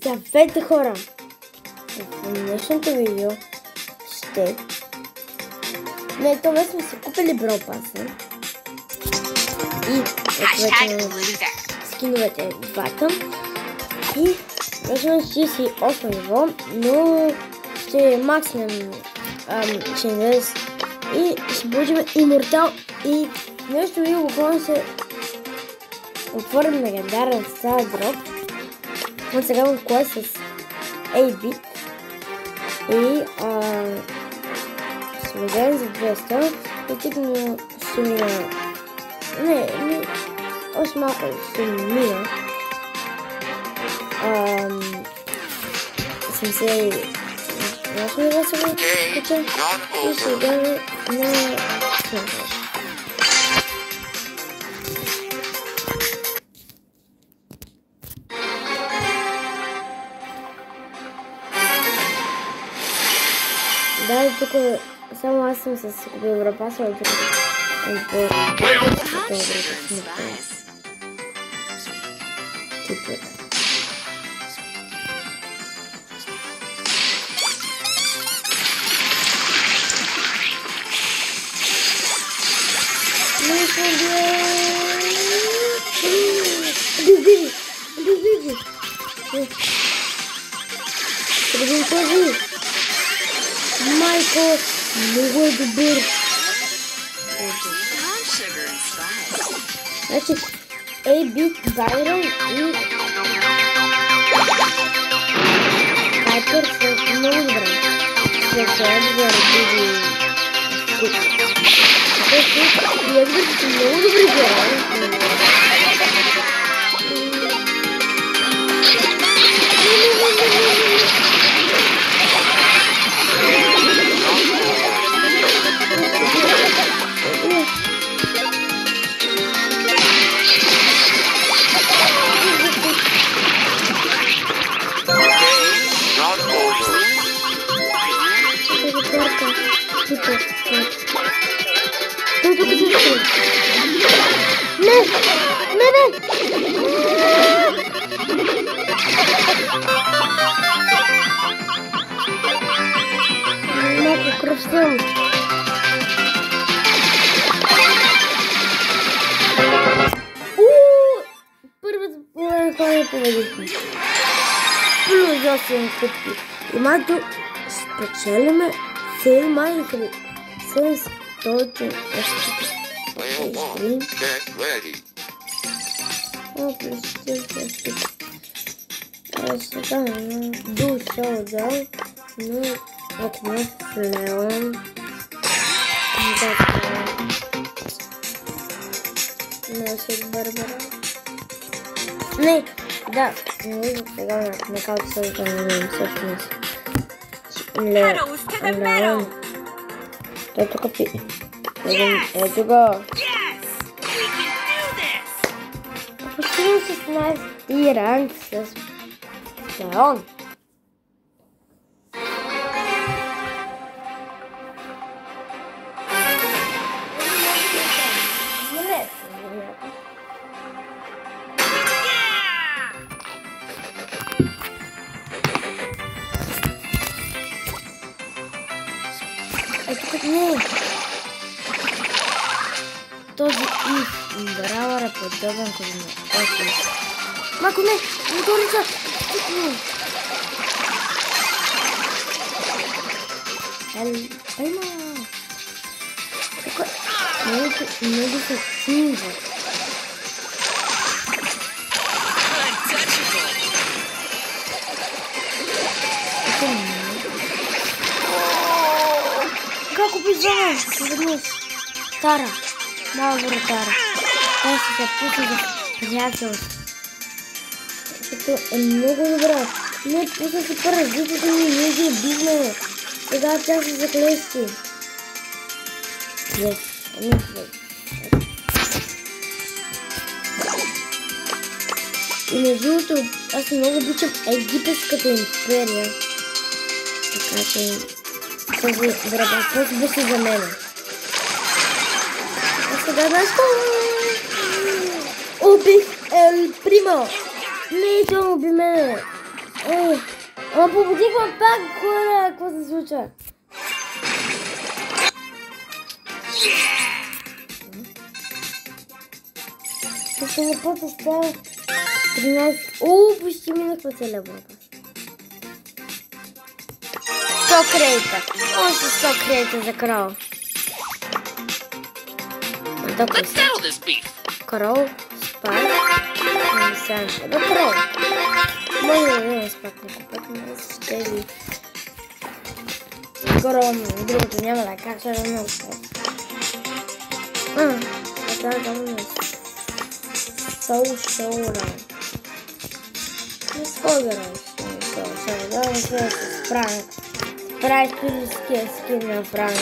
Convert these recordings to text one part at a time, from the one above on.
Здравейте, хора! В днешното видео ще... това сме си купили Brawl Pass и скиновете двата и вече на 48 ниво, но ще е максимум Ченвес и ще получим Иммортал и нещо видео буквално се отворим легендарен стар дроп. От сега в клас с 8-bit и смазен за 200 и тикно ще мина. Не, още малко ще мина. 78 ниво се го кача и ще отдаме на смазен. Да, тук само аз съм с купил Brawl Pass, но тук Майко, много е добър. Значи, 8-bit, Байрон и Хайпер са много добре. След това да заради скуп. И Едвард са много добри герои. Малко кръвствам. Първата половина хора победихме. Плюс 8 купки. И малко спечелиме 700 душал да, но окно Леон носит Барбара. Не, да, не виждам сега на калцията на мен всъщност. Леон. Той тук пи. Ето го. Почти с нас и ранг с Леон. Ето как не е. Този Бравър е подобен като на Окис. Мако не! Моторица! Айма! Много се чува. Как убежала? Вернись. Тара. Мала вратара. Тя се запусна за приятелство. Защото е много добра. Не пусна си паразитите ми, ние ги убихме. Сега тя се заклещи. И между другото, аз много обичам Египетската империя. Така че този Brawl Pass беше за мен. А сега нещо? Убих Ел Примо! Не, той уби мене. Ама победихме пак, хора! Какво се случва? Ще не пъти става 13. Почти минахме целия борба. 100 кредита. Още 100 кредита за крал. Крал, спак. Не сам ще да крал. Може да не спак някой път, но ще ви. Крал, другото няма да как ще да не успее. Това е само не Шоуран. Не скогърам. Да, не се с Франк. Прави спириския скин на Франк.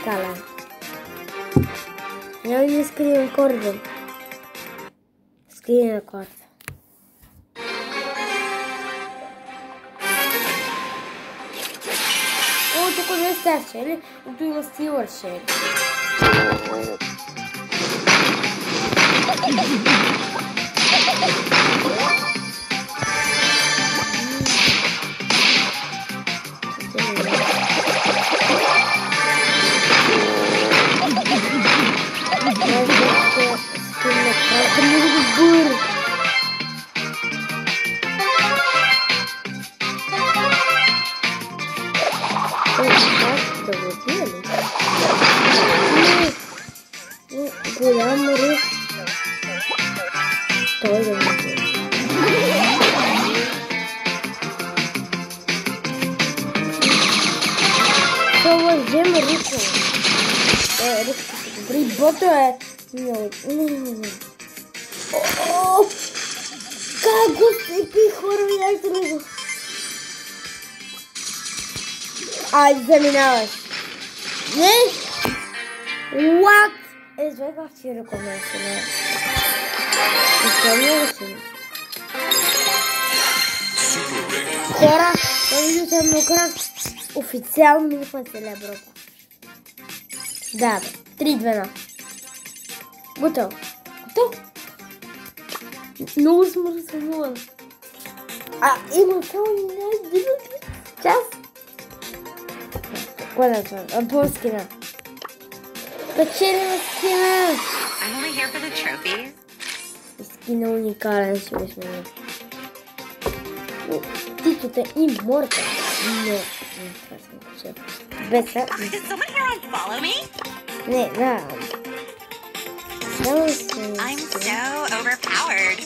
Кален. Няма ли скринем кордон? Скринем кордон. Тук не е Стар Шели, но тук има Стилър Шели. Голям ръст. Той да ми е. Това взема ръка. Ръка си добри. Бото е. Не. Как го степи, хора, видяхте ли го? Айде, заминаваш. Не? What? Извай как си ръкоместо, не? Изпълня ли си? Хора, това видео е многократно. Официално минахме целия Европа. Да, бе. 3-2-0. Готово. Много смърсван. Има само един час. Кой е това? По скина. Печелим скина! I'm only here for the trophies. Скина уникален си сме. Титото е иммортал. Не, това съм качел. Без са. Did someone here on follow me? Не, да. I'm so overpowered.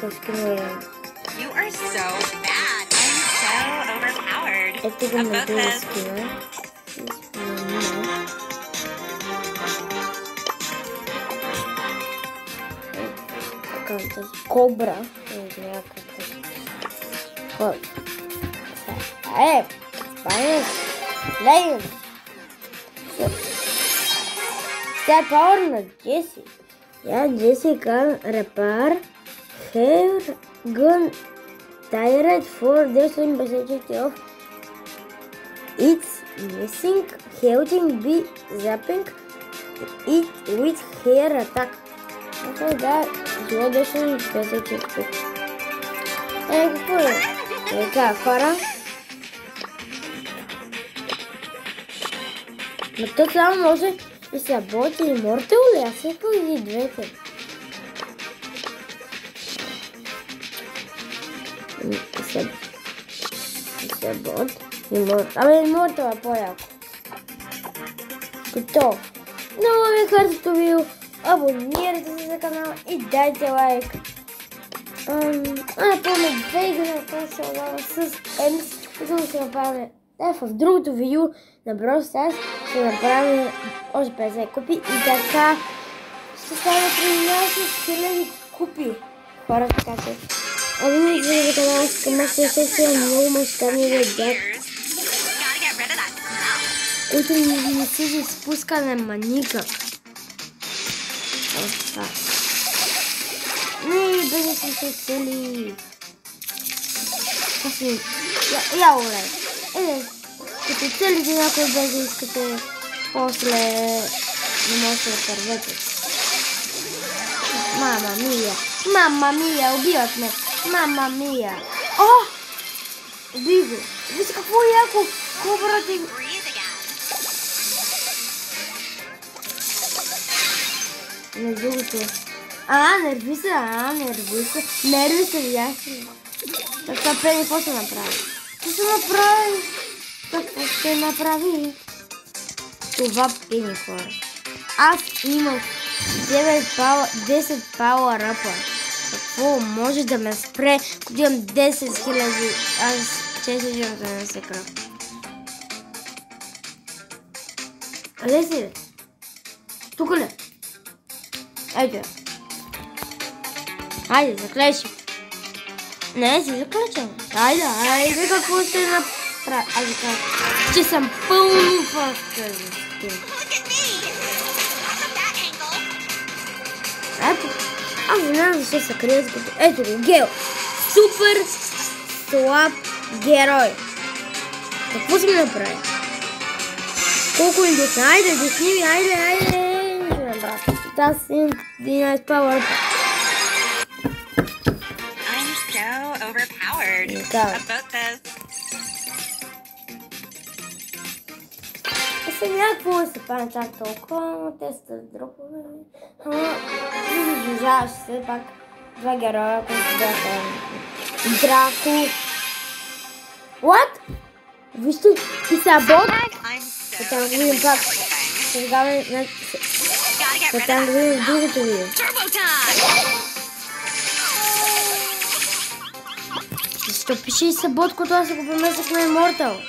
Колко скина е. You are so bad. I'm so overpowered. Ето го на друга скина. Кобра. Спайнес. Лейн. Сега е пауър на Джеси. Джеси can repair her gun tired for the simplicity of its missing, helping be zapping it with her attack. Да, зло десен песечек. Какво е? Така, хора. Но то само може и се боти и мортал ли? Аз всеки ги двете. се бот и мортал е по-яко. Готово. Много ви харесва това видео. Абонирайте се за канала и дайте лайк. Напълно 2 игри на това се отдава с Емс, като да се направим в другото видео на Brawl Stars ще направим още 50 купи и така ще стане 13 000 купи. Хора, така че абонирайте се за канала, към се много мащабни ребят, които не си спускане маника. Не, без да се цели. Я урай. Като целите някой без да искате, после не можете да първете. Мама мия, убиват ме. Мама мия! О! Биго! Виж какво е яко! Кобрата и... Breathe again. Не другото. Нерви са. Нерви са, видяхте ли? Така Пени, какво ще направи? Какво ще направи? Това Пени, хора. Аз имах 10 пауър ръпа. Какво може да ме спре, когато имам 10 000? Аз често имам да не се кръв. Къде си, бе? Тук ли? Ето я. Хайде, заклечи. Не, си заклечен. Хайде, какво ще направя? Аз ви кажа, че съм пълно възкързен. Look at me. From that angle. Ето. Аз не знам защо се крият като... Ето го, Гео. Супер слаб герой. Какво ще ми направи? Колко им десна? Айде, десни ми, айде. Аз имам 11 пауър. I'm so overpowered. Yeah. About this. Сега какво да се прави чак толкова, но те са дропове. Заслужаваш все пак два героя, които бяха Драко. What? Вижте, и са бот. I'm so Сега gonna видим win пак. everything. Сега Gotta get rid сега of да that. видим другото видео. Turbo time. Защо пише и са бот, когато аз го преместих на Immortal?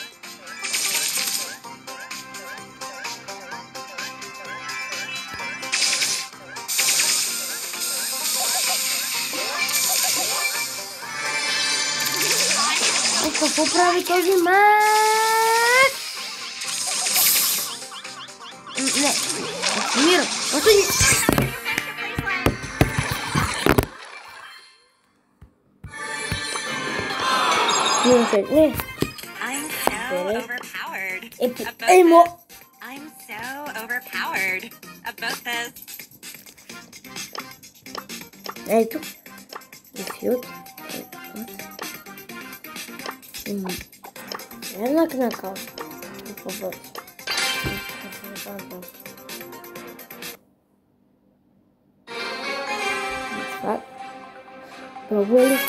Какво прави този мак? Не, Миро, отиди! Не. I'm so overpowered. Емо! I'm so overpowered. About this. Ето. Дефют. Една кнака. Това. Пробва ли?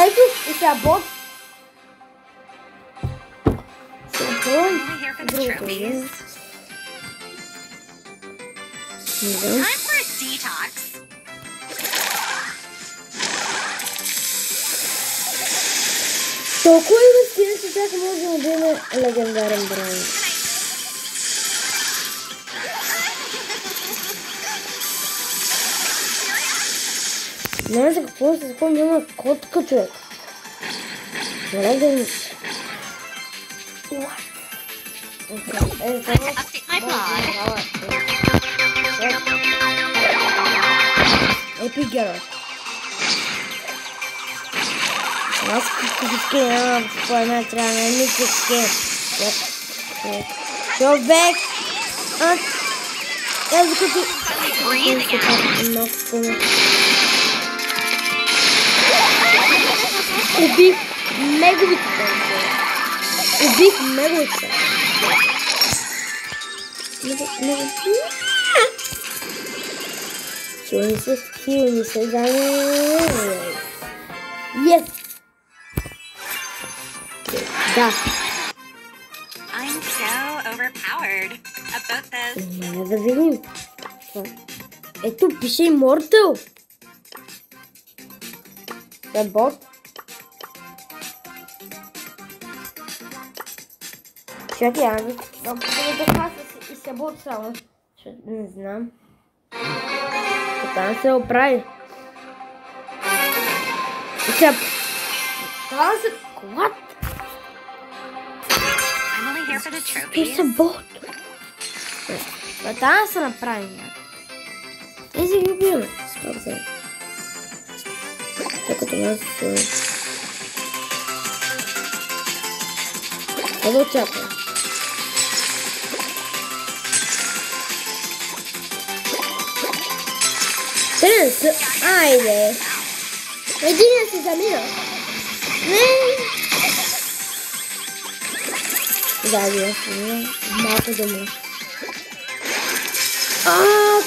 Ето, и сега бот. Only here for the trophies. Time for a detox. Толкова и да скина, че чак можем да има легендарен бран. Не за какво се спомня, има котка, човек. Леген... Time to update my blog. Епик герой. Аз като скинам, според мен трябва да мисля скин. Човек! Аз като... Breathe again. Убих неговите танци. Убих неговите. Силни са, Yes! Да. I'm so overpowered. About this. Няма да видим. Ето пише Immortal. Това е бот. Чакай, аз да хаса и се бот само. Защото не знам. Там се оправи. И сега... Това се... What? I'm only here for the Той са trophies. бот. Там се направи някакво. И си ги убиваме. Стоп за. Тъй като нас се... Това очаква. Те не са... Айде! Единия се замина. Не! Да, вие си, малко дума.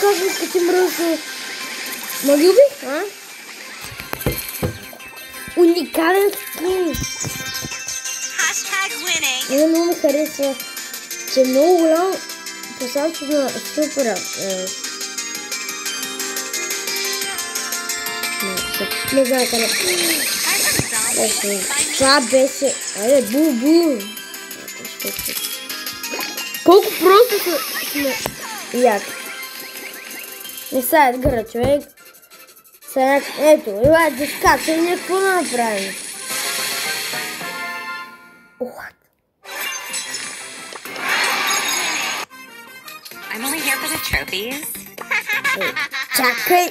Как ми скати мръсно. Ма ги уби? Уникален скин. Hashtag winning. Мен много ми харесва, че е много голям пространство на супера. Не знам къде. Това беше... Айде, бу. Колко просто сме яки. Не са Едгара, човек. Ето, елай да скачам, ние какво да направим? I'm only here for the trophies. Чакай!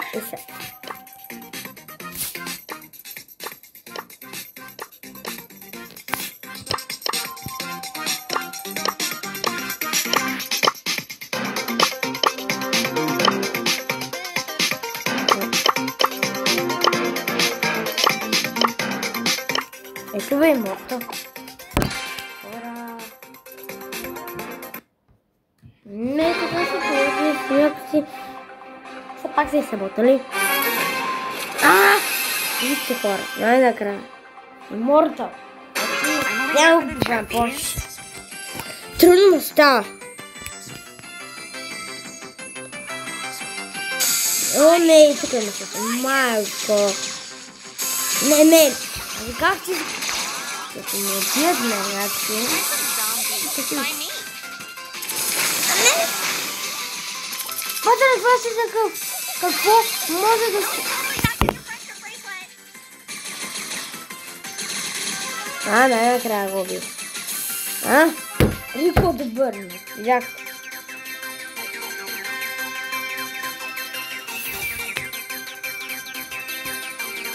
Ето бе морто. Не, така се положи, някакси... Все пак се съботали. Вижте хора, най-накрая. Морто. Няма го пишам повече. Трудно му става. О, не, тук има се. Малко. Не. Как ти... Като ме бият на някакси... Патър, това си такъв. Какво може да се... Най-накрая го би. Рико да бърне. Видях.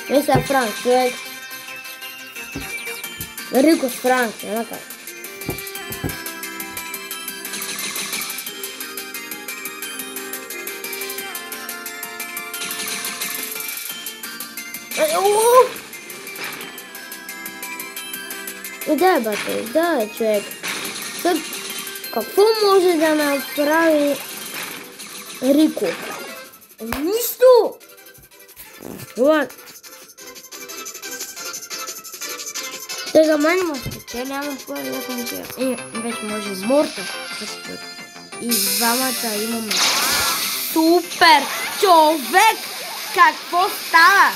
Не са Франк, човек. Рико с Франк, няма как. Да, бате, да, човек. Съд, какво може да направи Рико? Нищо! Това. Сега мен му спече, няма какво да конча. И вече може Морта. И двамата имаме супер човек! Какво става?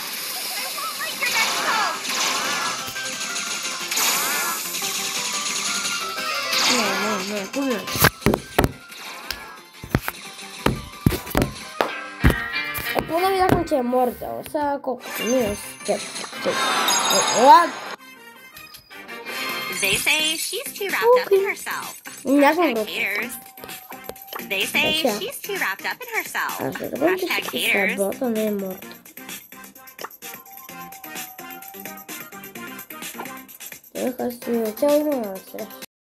Не, хубаво. Поне видяхме, че е мортал. Сега колкото минус 4. They say she's too wrapped up in herself. Hashtag haters. They say she's too wrapped up in herself. Hashtag haters. Не е мортал. Аз си цяло има на среща.